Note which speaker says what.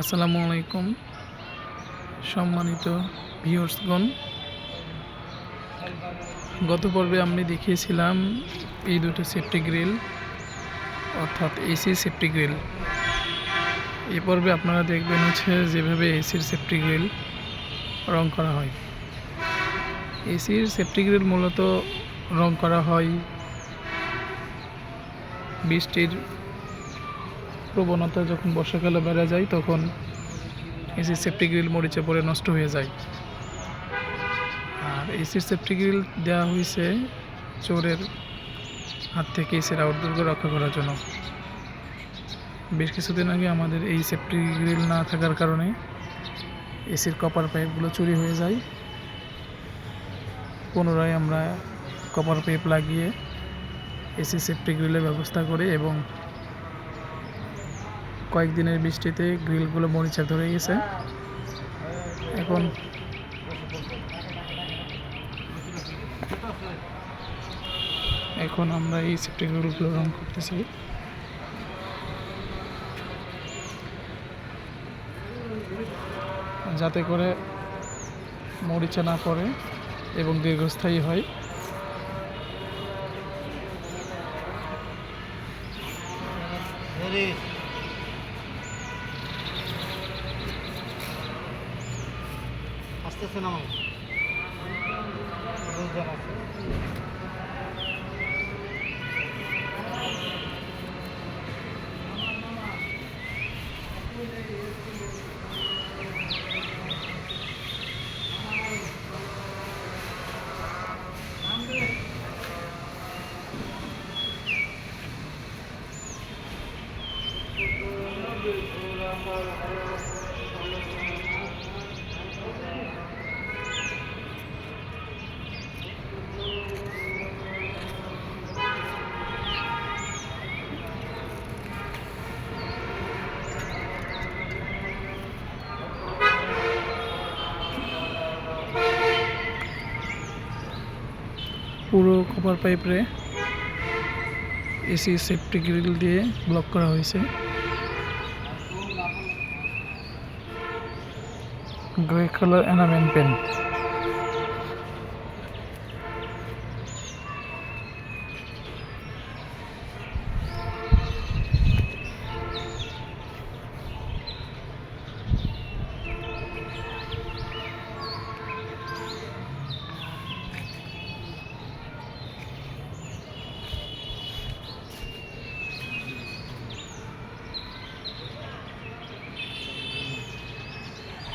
Speaker 1: আসসালামু আলাইকুম সম্মানিত ভিউয়ার্সগণ, গত পর্বে আমি দেখিয়েছিলাম এই দুটো সেফটি গ্রিল অর্থাৎ এসি সেফটি গ্রিল। এই পর্বে আপনারা দেখবেন যেভাবে এসির সেফটি গ্রিল রং করা হয়। এসির সেফটি গ্রিল মূলত রং করা হয় বৃষ্টির প্রবণতা যখন বর্ষাকালে বেড়ে যায়, তখন এসির সেফটি গ্রিল মরিচে পড়ে নষ্ট হয়ে যায়। আর এসির সেফটি গ্রিল দেওয়া হয়েছে চোরের হাত থেকে এসির আউটডোরকে রক্ষা করার জন্য। বেশ কিছুদিন আগে আমাদের এই সেফটি গ্রিল না থাকার কারণে এসির কপার পাইপগুলো চুরি হয়ে যায়। পুনরায় আমরা কপার পাইপ লাগিয়ে এসি সেফটি গ্রিলের ব্যবস্থা করি এবং কয়েকদিনের বৃষ্টিতে গ্রিলগুলো মরিচা ধরে গেছে। এখন আমরা এই সেফটি গ্রিলগুলো রং করতেছি। যাতে করে মরিচা না পড়ে এবং দীর্ঘস্থায়ী হয়।
Speaker 2: আসতেছে না মানে
Speaker 1: পুরো কপার পাইপে এসি সেফটি গ্রিল দিয়ে ব্লক করা হয়েছে। Grey colour enamel pen.